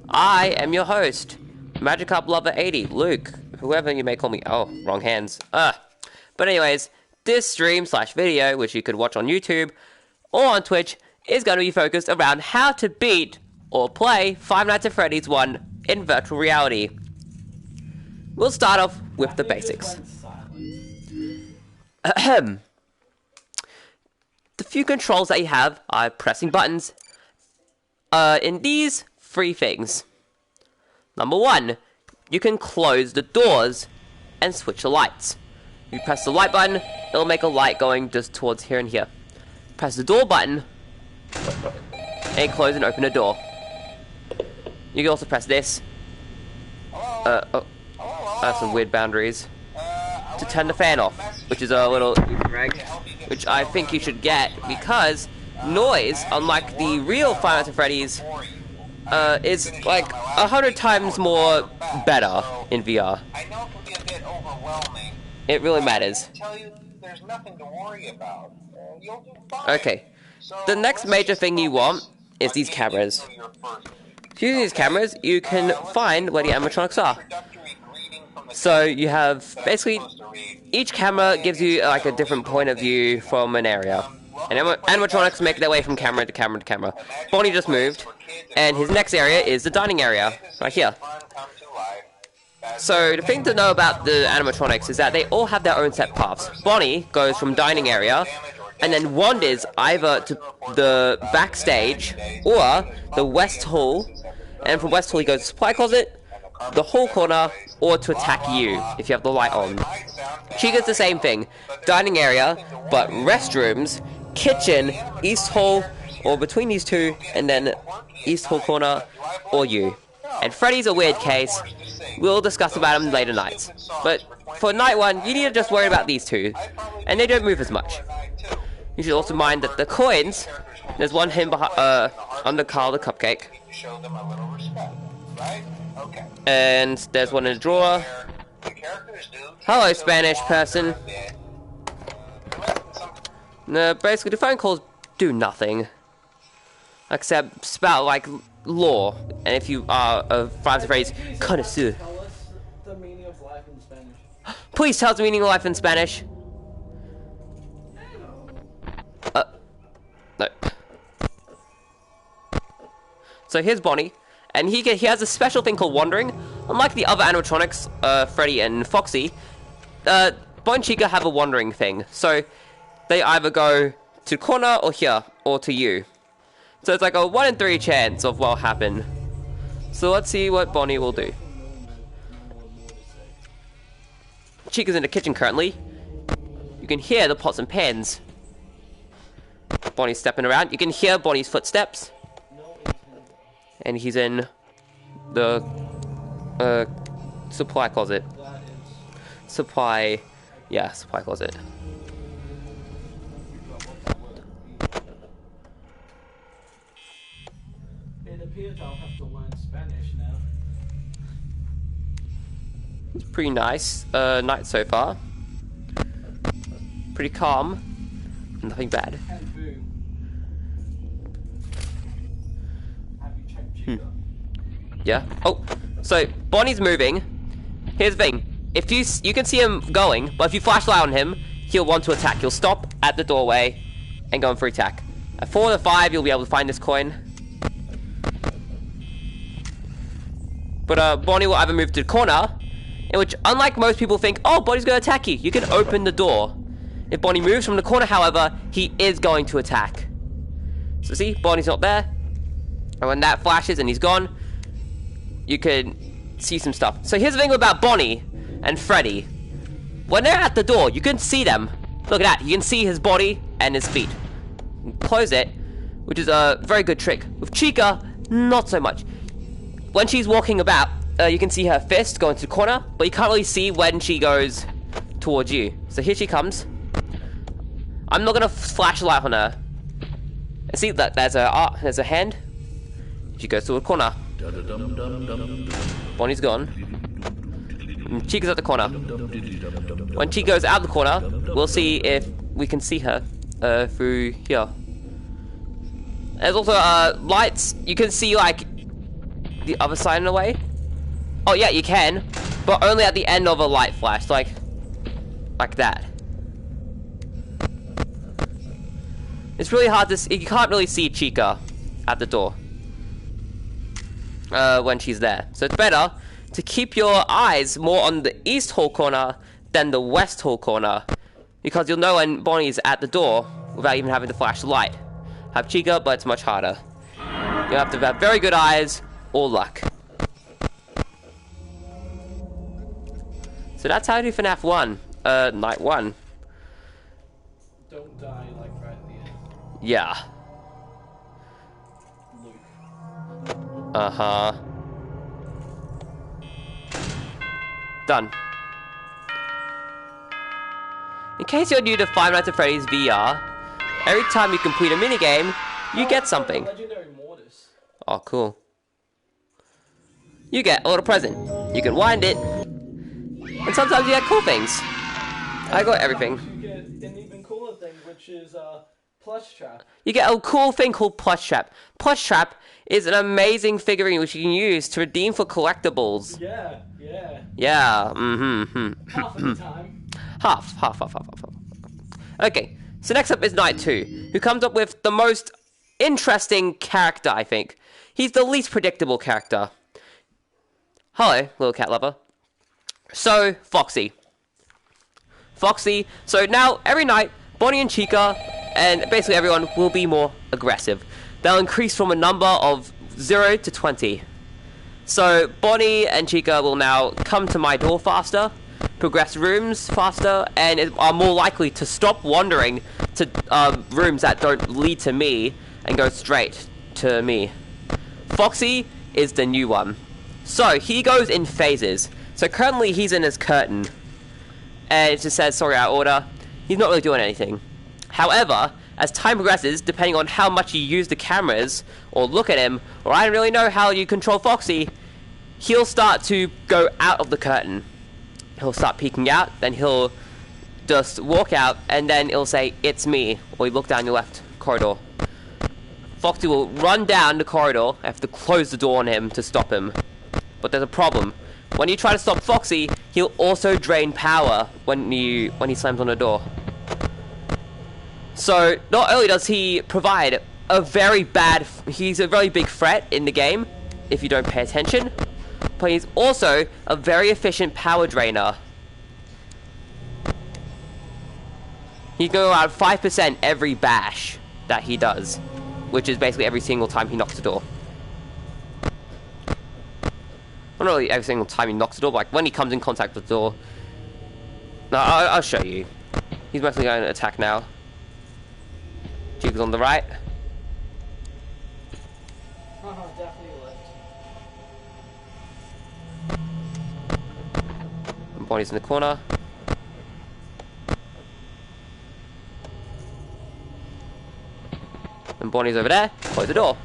I am your host, Magikarp Lover 80, Luke, whoever you may call me. Oh, wrong hands. But anyways, this stream/video, which you could watch on YouTube or on Twitch, is going to be focused around how to beat or play Five Nights at Freddy's 1 in virtual reality. We'll start off with the basics. Ahem. The few controls that you have are pressing buttons in these three things. Number one, you can close the doors and switch the lights. You press the light button, it'll make a light going just towards here and here. Press the door button, and close and open the door. You can also press this. That's some weird boundaries. To turn the fan off, which is a little Easter egg, which I think you should get, because noise, unlike the real Five Nights at Freddy's, is like 100 times more better in VR. I know it can be a bit overwhelming. It really matters. I tell you, there's nothing to worry about. You'll do fine. Okay, the next major thing you want is these cameras. Using these cameras, you can find where the animatronics are. So you have basically each camera gives you like a different point of view from an area, and animatronics make their way from camera to camera to camera. Bonnie just moved, and his next area is the dining area right here. So the thing to know about the animatronics is that they all have their own set paths. Bonnie goes from dining area and then wanders either to the backstage or the West Hall, and from West Hall he goes to supply closet, the hall corner, or to attack you if you have the light on. Chica's the same thing, dining area, but restrooms, kitchen, East Hall, or between these two, and then East Hall corner, or you. And Freddy's a weird case. We'll discuss about him later nights. But for night one, you need to just worry about these two, and they don't move as much. You should also mind that the coins, there's one hidden under Carl the Cupcake. And there's one in the drawer. Hello, Spanish person. No, basically the phone calls do nothing. Except spout like lore. And if you are a Five Nights at Freddy's connoisseur. Tell us the meaning of life in Spanish. Please tell us the meaning of life in Spanish. No. So here's Bonnie. And he has a special thing called wandering. Unlike the other animatronics, Freddy and Foxy, Bonnie and Chica have a wandering thing. So they either go to corner or here, or to you. So it's like a 1 in 3 chance of what'll happen. So let's see what Bonnie will do. Chica's in the kitchen currently. You can hear the pots and pans. Bonnie's stepping around. You can hear Bonnie's footsteps. And he's in the supply closet. Supply closet. It appears I'll have to learn Spanish now. It's pretty nice night so far. Pretty calm. Nothing bad. And boom. Have you checked Chica? Yeah. Oh, so Bonnie's moving. Here's the thing: if you can see him going, but if you flashlight on him, he'll want to attack. He'll stop at the doorway and go in for attack. At 4 to 5, you'll be able to find this coin. But Bonnie will either move to the corner, in which, unlike most people think, oh, Bonnie's going to attack you. You can open the door. If Bonnie moves from the corner, however, he is going to attack. So see, Bonnie's not there. And when that flashes and he's gone, you can see some stuff. So here's the thing about Bonnie and Freddy. When they're at the door, you can see them. Look at that. You can see his body and his feet. Close it, which is a very good trick. With Chica, not so much. When she's walking about, you can see her fist going to the corner, but you can't really see when she goes towards you. So here she comes. I'm not going to flash a light on her. And see, that there's a hand. She goes to a corner. Bonnie's gone. And Chica's at the corner. When she goes out the corner, we'll see if we can see her through here. There's also lights. You can see like the other side in a way? Oh yeah, you can, but only at the end of a light flash, like that. It's really hard to see. You can't really see Chica at the door when she's there. So it's better to keep your eyes more on the east hall corner than the west hall corner, because you'll know when Bonnie is at the door without even having to flash the light. Have Chica, but it's much harder. You have to have very good eyes or luck. So that's how I do FNaF 1, night 1. Don't die like right at the end. Yeah. Luke. Uh-huh. Done. In case you're new to Five Nights at Freddy's VR, every time you complete a minigame, you get something. Legendary Mortis. Oh, cool. You get a little present. You can wind it. And sometimes you get cool things. I got everything. You get an even cooler thing, which is Plush Trap. You get a cool thing called Plush Trap. Plush Trap is an amazing figurine which you can use to redeem for collectibles. Yeah. Yeah, Half of the time. Half. Okay, so next up is Night 2, who comes up with the most interesting character, I think. He's the least predictable character. Hello, little cat lover. So, Foxy. So now, every night, Bonnie and Chica, and basically everyone, will be more aggressive. They'll increase from a number of 0 to 20. So, Bonnie and Chica will now come to my door faster, progress rooms faster, and are more likely to stop wandering to rooms that don't lead to me and go straight to me. Foxy is the new one. So, he goes in phases. So, currently he's in his curtain. And it just says, sorry, out of order. He's not really doing anything. However, as time progresses, depending on how much you use the cameras, or look at him, or I don't really know how you control Foxy, he'll start to go out of the curtain. He'll start peeking out, then he'll just walk out, and then it'll say, it's me, or you look down your left corridor. Foxy will run down the corridor. I have to close the door on him to stop him. But there's a problem. When you try to stop Foxy, he'll also drain power when he slams on the door. So, not only does he provide he's a very big threat in the game, if you don't pay attention, but he's also a very efficient power drainer. He can go out 5% every bash that he does, which is basically every single time he knocks the door. Not really every single time he knocks the door, but like when he comes in contact with the door. No, I'll show you. He's mostly going to attack now. Chica's on the right. Definitely left. And Bonnie's in the corner. And Bonnie's over there. Close the door.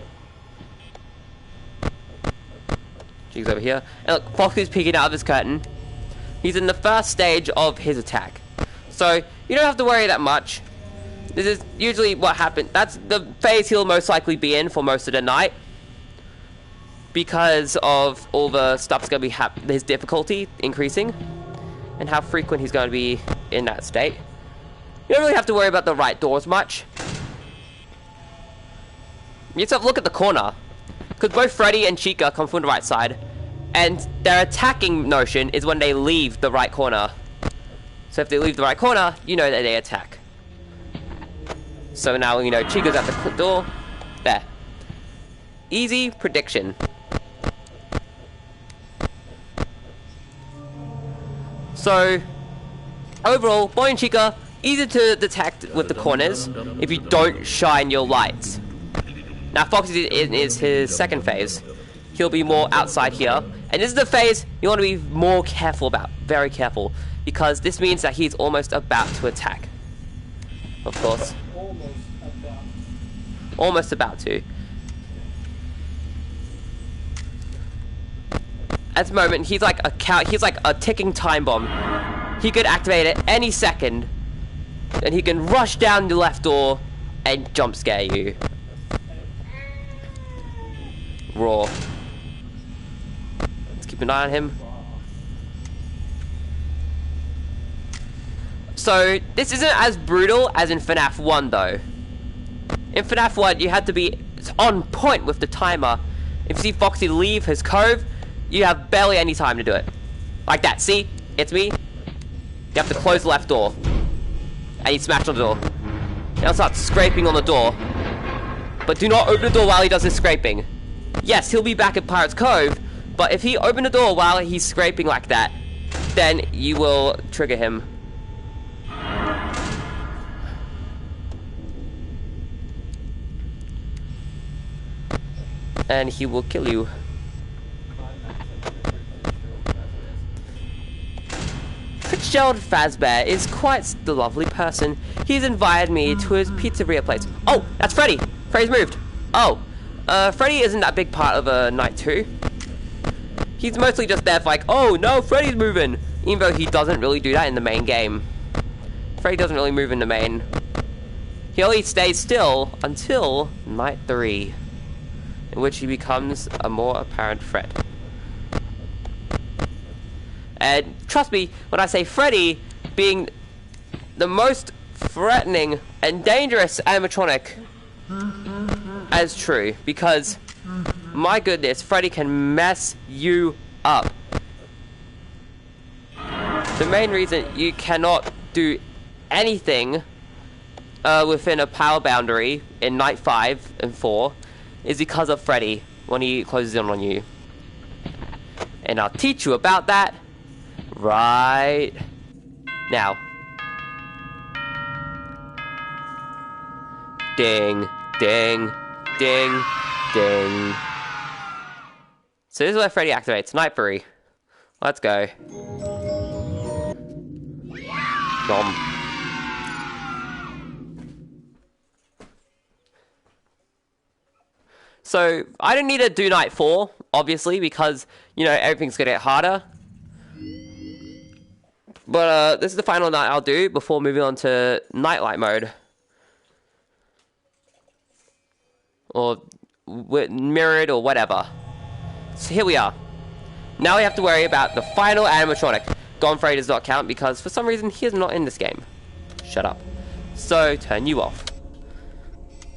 Chica's over here. And look, Foxy's peeking out of his curtain. He's in the first stage of his attack. So, you don't have to worry that much. This is usually what happens. That's the phase he'll most likely be in for most of the night. Because of all the stuff's going to be his difficulty increasing. And how frequent he's going to be in that state. You don't really have to worry about the right doors much. You just have to look at the corner. Because both Freddy and Chica come from the right side. And their attacking notion is when they leave the right corner. So if they leave the right corner, you know that they attack. So now, you know, Chica's at the door. There. Easy prediction. So, overall, Bonnie and Chica, easy to detect with the corners if you don't shine your lights. Now, Foxy is his second phase. He'll be more outside here. And this is the phase you want to be more careful about. Very careful. Because this means that he's almost about to attack. Of course. Almost about to. At the moment, he's like a ticking time bomb. He could activate it any second. And he can rush down the left door and jump scare you. Raw. keep an eye on him. So, this isn't as brutal as in FNaF 1 though. In FNaF 1, you had to be on point with the timer. If you see Foxy leave his cove, you have barely any time to do it. Like that, see? It's me. You have to close the left door. And he smashed on the door. Now start scraping on the door. But do not open the door while he does his scraping. Yes, he'll be back at Pirate's Cove, but if he opened the door while he's scraping like that, then you will trigger him. And he will kill you. Fitzgerald Fazbear is quite the lovely person. He's invited me to his pizzeria place. Oh, that's Freddy! Freddy's moved. Oh, Freddy isn't that big part of Night 2. He's mostly just there for like, oh no, Freddy's moving! Even though he doesn't really do that in the main game. Freddy doesn't really move in the main. He only stays still until Night 3. In which he becomes a more apparent threat. And trust me, when I say Freddy being the most threatening and dangerous animatronic, as true, because my goodness, Freddy can mess you up. The main reason you cannot do anything within a power boundary in Night 5 and 4 is because of Freddy when he closes in on you. And I'll teach you about that right now. Ding, ding, ding, ding. So this is where Freddy activates. Night 3. Let's go. Nom. So, I don't need to do Night 4, obviously, because, you know, everything's gonna get harder. But, this is the final night I'll do before moving on to Nightlight mode. Or mirrored, or whatever. So here we are. Now we have to worry about the final animatronic. Gone Freddy does not count because for some reason he is not in this game. Shut up. So, turn you off.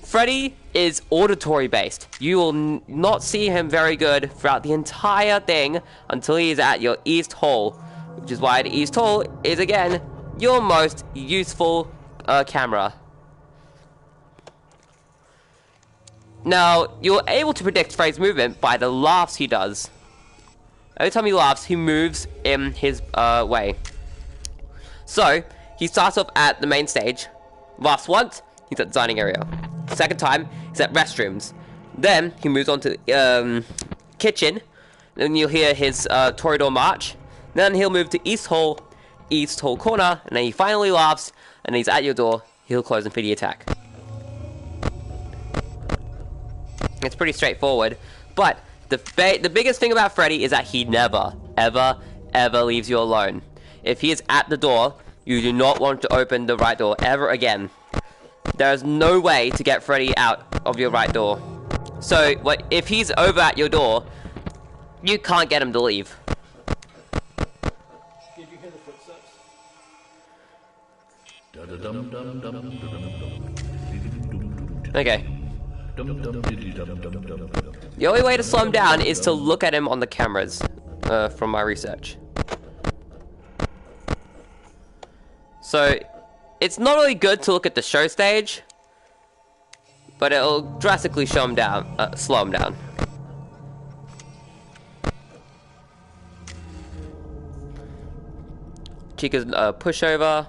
Freddy is auditory based. You will not see him very good throughout the entire thing until he is at your East Hall. Which is why the East Hall is, again, your most useful camera. Now, you're able to predict Freddy's movement by the laughs he does. Every time he laughs, he moves in his way. So, he starts off at the main stage. Laughs once, he's at the dining area. Second time, he's at restrooms. Then, he moves on to the kitchen. Then you'll hear his Toreador march. Then he'll move to East Hall corner. And then he finally laughs, and he's at your door. He'll close and feed the attack. It's pretty straightforward. But the biggest thing about Freddy is that he never, ever, ever leaves you alone. If he is at the door, you do not want to open the right door ever again. There is no way to get Freddy out of your right door. So, if he's over at your door, you can't get him to leave. Did you hear the footsteps? Okay. The only way to slow him down is to look at him on the cameras, from my research. So, it's not really good to look at the show stage, but it'll drastically slow him down. Chica's pushover,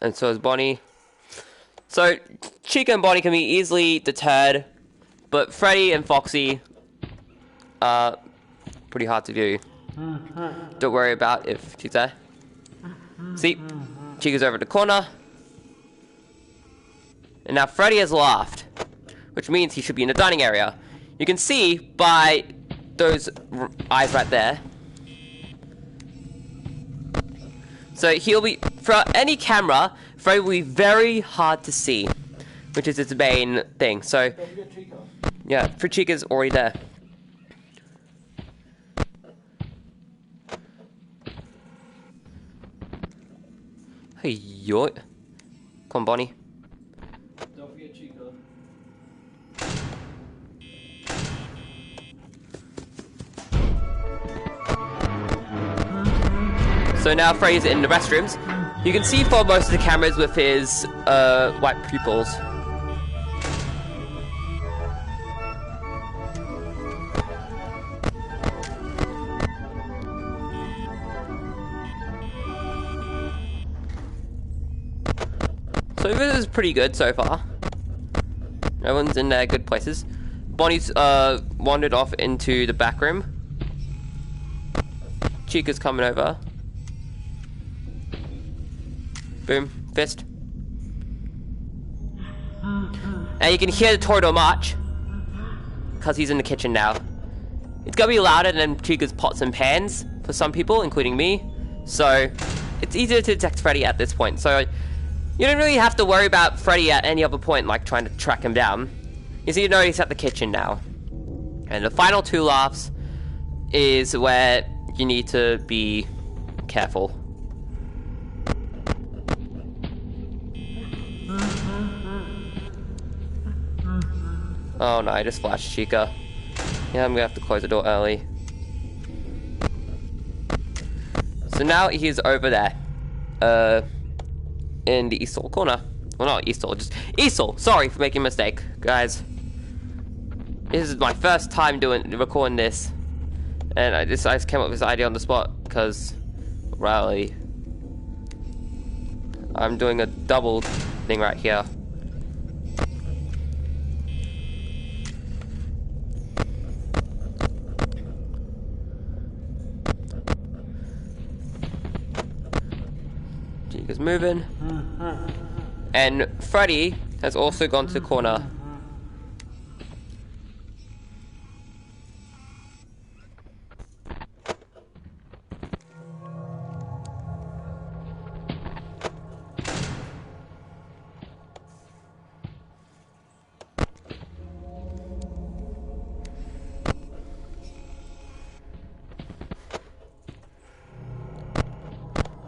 and so is Bonnie. So, Chica and Bonnie can be easily deterred, but Freddy and Foxy are pretty hard to do. Don't worry about if she's there. See, Chica's over the corner. And now Freddy has laughed, which means he should be in the dining area. You can see by those eyes right there. So he'll be, for any camera, Freddy will be very hard to see, which is its main thing. So, yeah, for Chica's already there. Yo. Come on, Bonnie. Don't forget Chica. So now Freddy's in the restrooms. You can see for most of the cameras with his white pupils. So this is pretty good so far. Everyone's in their good places. Bonnie's wandered off into the back room. Chica's coming over. Boom, fist. And you can hear the Tornado March, because he's in the kitchen now. It's gonna be louder than Chica's pots and pans for some people, including me. So, it's easier to detect Freddy at this point. So, you don't really have to worry about Freddy at any other point, like trying to track him down. You see, you know he's at the kitchen now. And the final 2 laughs is where you need to be careful. Oh no, I just flashed Chica. Yeah, I'm gonna have to close the door early. So now he's over there. In the east hall corner. Well, not east hall, just east hall. Sorry for making a mistake, guys. This is my first time recording this. And I just came up with this idea on the spot, because, Riley, I'm doing a double thing right here. Chica's moving. And Freddy has also gone to the corner.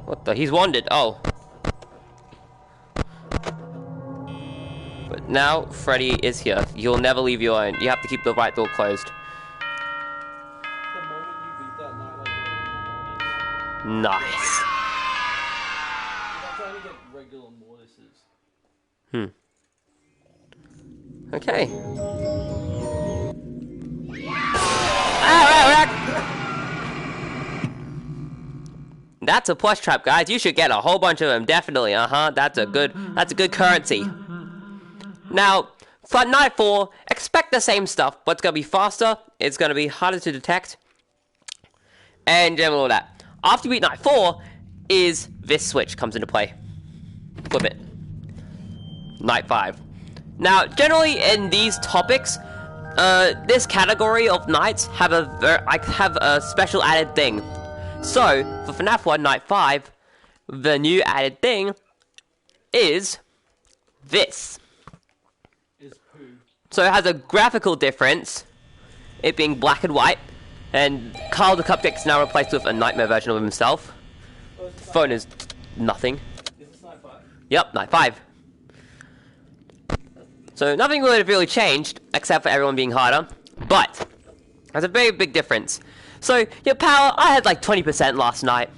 What the? He's wandered. Oh. But now Freddy is here. You'll never leave you alone. You have to keep the right door closed. The moment you beat that night, like, Nice. I'm trying to get regular mortises. Okay. Ah, that's a plush trap, guys. You should get a whole bunch of them, definitely. That's a good currency. Now, for night 4, expect the same stuff, but it's gonna be faster. It's gonna be harder to detect, and all that. After you beat night 4, is this switch comes into play. Flip it. Night 5. Now, generally in these topics, this category of nights have a special added thing. So, for FNaF 1 Night 5, the new added thing is this. Is poo. So it has a graphical difference, it being black and white, and Carl the Cupcake's now replaced with a nightmare version of himself. Oh, The phone is nothing. Is this night 5? Yep, night 5. So nothing really changed, except for everyone being harder, but there's a very big difference. So, your power, I had like 20% last night.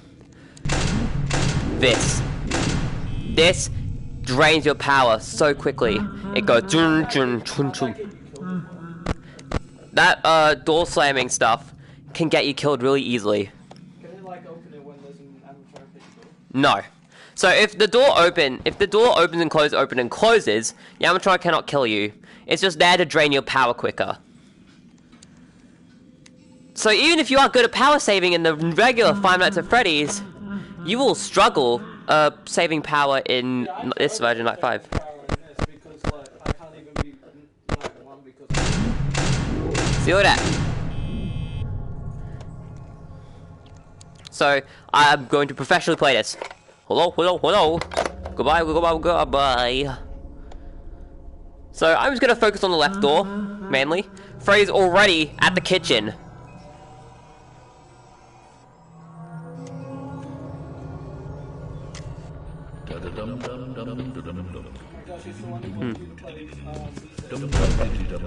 This drains your power so quickly. It goes dun, dun, dun, dun. That door slamming stuff can get you killed really easily. Can it like open it when there's an animatronic at your door? No. So if the door opens and closes, the animatronic cannot kill you. It's just there to drain your power quicker. So even if you are good at power saving in the regular 5 Nights at Freddy's, you will struggle saving power in this version, Night 5. Because, like, I can't even be night 1 because... See all that? So I'm going to professionally play this. Hello. Goodbye. So I'm just gonna focus on the left door, mainly. Freddy's already at the kitchen. gosh, it's the one that goes through the place.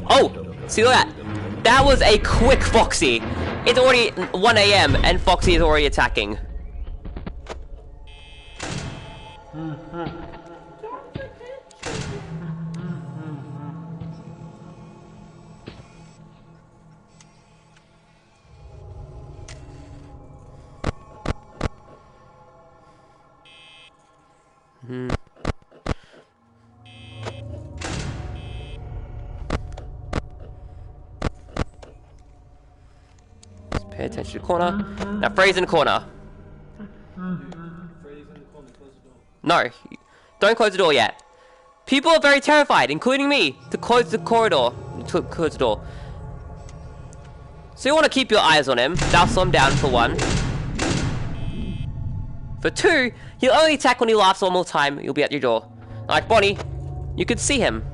Oh, see, look at that. That was a quick Foxy. It's already 1 a.m. and Foxy is already attacking. Pay attention to the corner. Now Freddy's in the corner. Freddy's in the corner, close the door. No, don't close the door yet. People are very terrified, including me, to close the corridor. To close the door. So you want to keep your eyes on him. That'll slow him down for 1. For 2, he'll only attack when he laughs one more time. He'll be at your door. Like Bonnie, you could see him.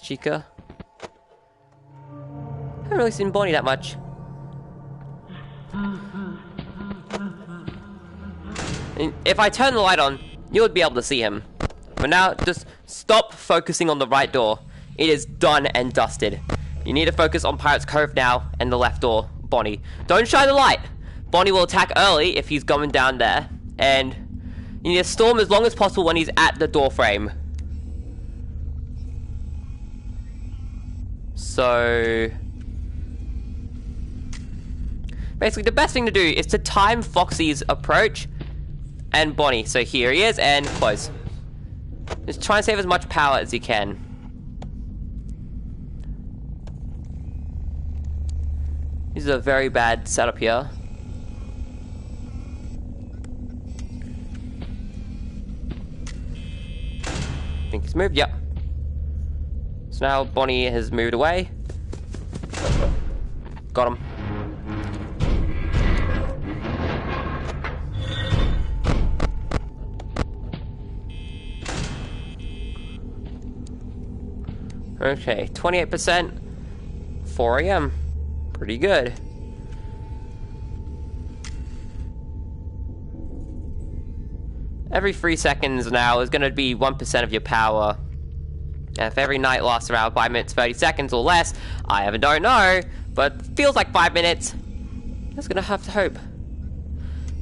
Chica. I haven't really seen Bonnie that much. And if I turn the light on, you would be able to see him. For now, just stop focusing on the right door. It is done and dusted. You need to focus on Pirate's Cove now and the left door, Bonnie. Don't shine the light. Bonnie will attack early if he's going down there. And you need to storm as long as possible when he's at the door frame. So basically the best thing to do is to time Foxy's approach and Bonnie. So here he is, and close. Just try and save as much power as you can. This is a very bad setup here. I think he's moved, yep. So now Bonnie has moved away. Got him. Okay, 28%, 4 a.m. Pretty good. Every 3 seconds now is going to be 1% of your power. And if every night lasts around 5 minutes, 30 seconds or less, I don't know, but feels like 5 minutes. Just gonna have to hope.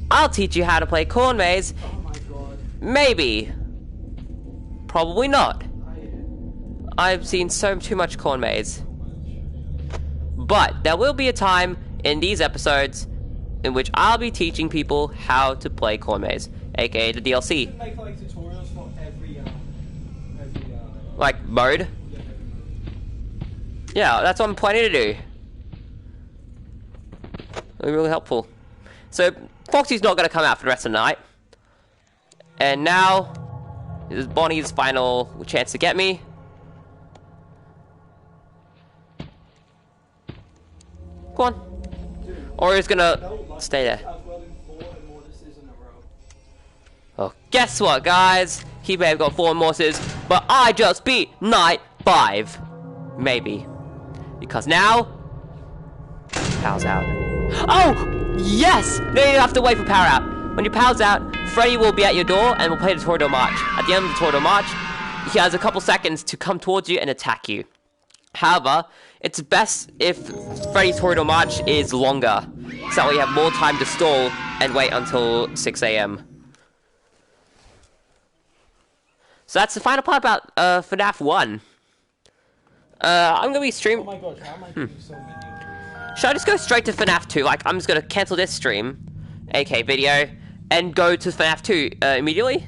I'll teach you how to play Corn Maze. Oh my god. Maybe. Probably not. I've seen too much Corn Maze. But there will be a time in these episodes in which I'll be teaching people how to play Corn Maze, aka the DLC. You should make like tutorials for every Like mode? Yeah, that's what I'm planning to do. It'll be really helpful. So Foxy's not going to come out for the rest of the night. And now this is Bonnie's final chance to get me. Go on. Or he's gonna stay there. Oh, guess what, guys? He may have got 4 morses, but I just beat night 5. Maybe. Because now, power's out. Oh! Yes! No, you don't have to wait for power out. When your power's out, Freddy will be at your door and will play the Tornado March. At the end of the Tornado March, he has a couple seconds to come towards you and attack you. However, it's best if Freddy's Tornado March is longer, so that way you have more time to stall and wait until 6 a.m. So that's the final part about FNaF 1. I'm gonna be streaming. Oh my god, how am I doing so many? Should I just go straight to FNaF 2? Like, I'm just gonna cancel this stream, aka video, and go to FNaF 2 immediately?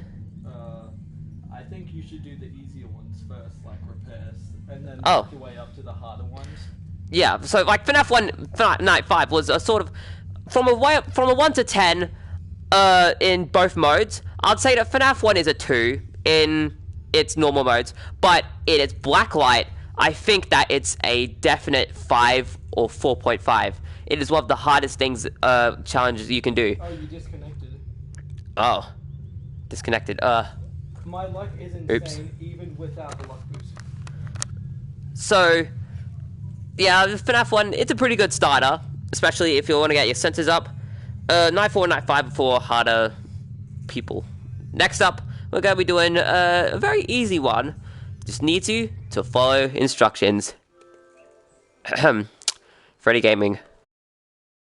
I think you should do the easier ones first, like repairs, and then Oh. work your way up to the harder ones. Yeah, so like FNaF 1 Night 5 was a sort of from a 1 to 10 in both modes. I'd say that FNaF 1 is a 2 in its normal modes, but in its blacklight, I think that it's a definite 5 or 4.5. It is one of the hardest things challenges you can do. Oh, you disconnected. Oh. Disconnected. My luck is insane Oops. even without the luck boost. So, yeah, the FNaF one, it's a pretty good starter, especially if you want to get your senses up. Night 4 and Night 5 for harder people. Next up, we're going to be doing a very easy one. Just need you to follow instructions. Freddy Gaming.